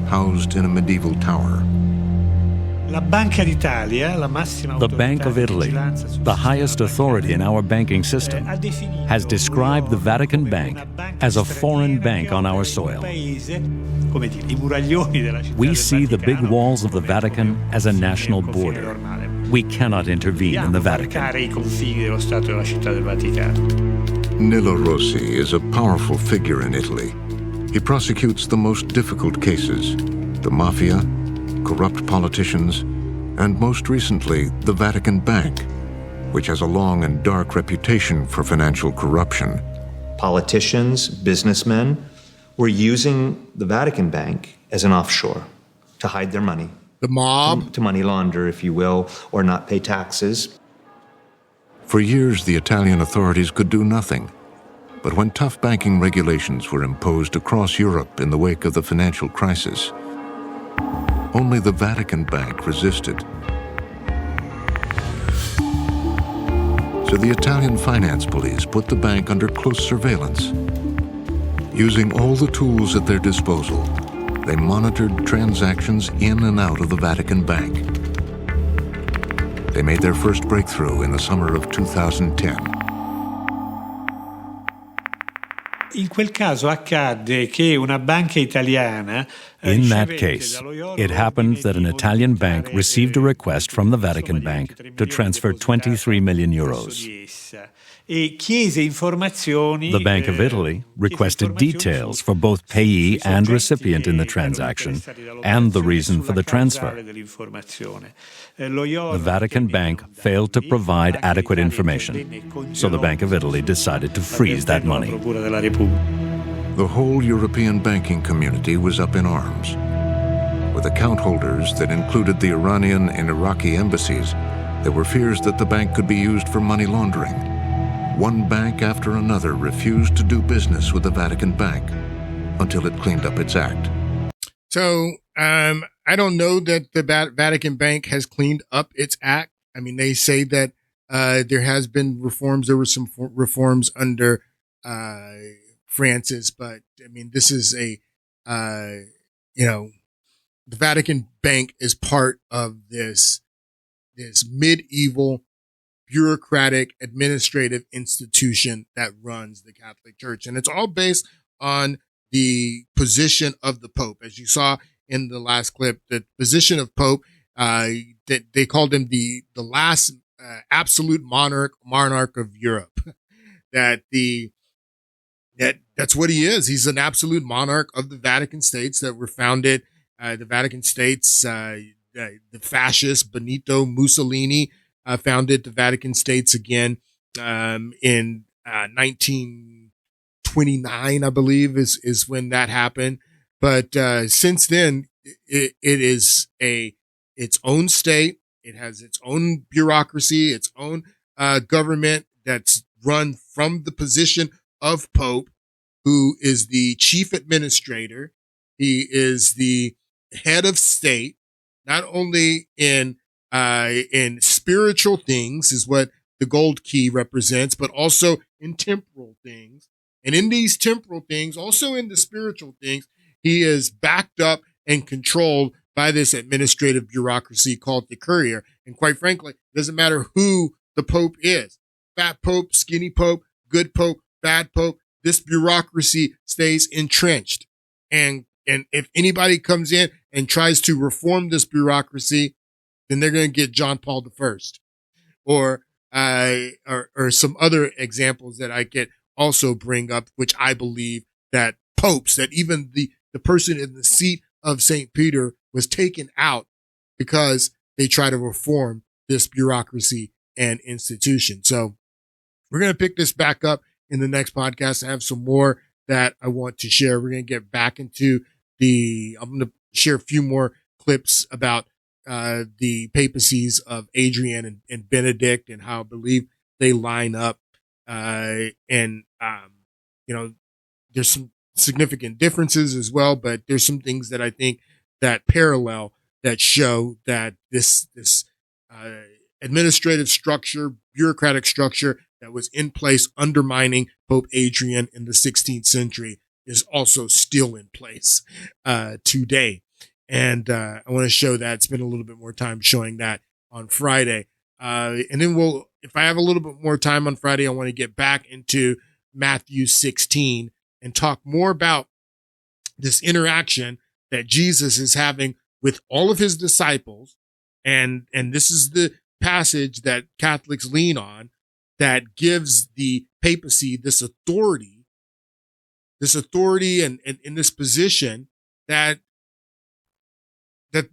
housed in a medieval tower. The Bank of Italy, the highest authority in our banking system, has described the Vatican Bank as a foreign bank on our soil. We see the big walls of the Vatican as a national border. We cannot intervene in the Vatican. Nilo Rossi is a powerful figure in Italy. He prosecutes the most difficult cases: the mafia, corrupt politicians, and most recently, the Vatican Bank, which has a long and dark reputation for financial corruption. Politicians, businessmen were using the Vatican Bank as an offshore to hide their money. The mob? To money launder, if you will, or not pay taxes. For years, the Italian authorities could do nothing. But when tough banking regulations were imposed across Europe in the wake of the financial crisis, only the Vatican Bank resisted. So the Italian finance police put the bank under close surveillance. Using all the tools at their disposal, they monitored transactions in and out of the Vatican Bank. They made their first breakthrough in the summer of 2010. In that case, it happened that an Italian bank received a request from the Vatican Bank to transfer 23 million euros. The Bank of Italy requested details for both payee and recipient in the transaction and the reason for the transfer. The Vatican Bank failed to provide adequate information, so the Bank of Italy decided to freeze that money. The whole European banking community was up in arms. With account holders that included the Iranian and Iraqi embassies, there were fears that the bank could be used for money laundering. One bank after another refused to do business with the Vatican Bank until it cleaned up its act. So, I don't know that the Vatican Bank has cleaned up its act. I mean, they say that there has been reforms. There were some reforms under Francis, but I mean, this is the Vatican Bank is part of this medieval bureaucratic administrative institution that runs the Catholic Church. And it's all based on the position of the Pope. As you saw in the last clip, the position of Pope, that they called him the last absolute monarch of Europe. That's what he is. He's an absolute monarch of the Vatican States that were founded. The Vatican States, the fascist Benito Mussolini founded the Vatican States again in 1929, I believe, is when that happened. But since then, it is its own state. It has its own bureaucracy, its own government that's run from the position of Pope, who is the chief administrator. He is the head of state, not only in spiritual things is what the gold key represents, but also in temporal things. And in these temporal things, also in the spiritual things, he is backed up and controlled by this administrative bureaucracy called the Curia. And quite frankly, it doesn't matter who the Pope is. Fat Pope, skinny Pope, good Pope, bad Pope. This bureaucracy stays entrenched. And if anybody comes in and tries to reform this bureaucracy, then they're going to get John Paul I or some other examples that I could also bring up, which I believe that popes, that even the person in the seat of St. Peter was taken out because they try to reform this bureaucracy and institution. So we're going to pick this back up in the next podcast. I have some more that I want to share. We're going to get back into I'm going to share a few more clips about the papacies of Adrian and Benedict and how I believe they line up. There's some significant differences as well, but there's some things that I think that parallel that show that this administrative structure, bureaucratic structure that was in place undermining Pope Adrian in the 16th century is also still in place today. And I want to show that. Spend a little bit more time showing that on Friday. And then if I have a little bit more time on Friday, I want to get back into Matthew 16 and talk more about this interaction that Jesus is having with all of his disciples. And this is the passage that Catholics lean on that gives the papacy this authority and in this position that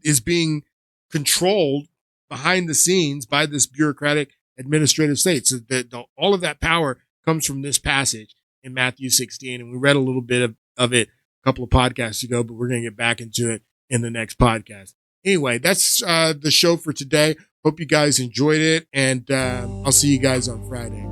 is being controlled behind the scenes by this bureaucratic administrative state. So that all of that power comes from this passage in Matthew 16. And we read a little bit of it a couple of podcasts ago, but we're going to get back into it in the next podcast. Anyway, that's the show for today. Hope you guys enjoyed it, and I'll see you guys on Friday.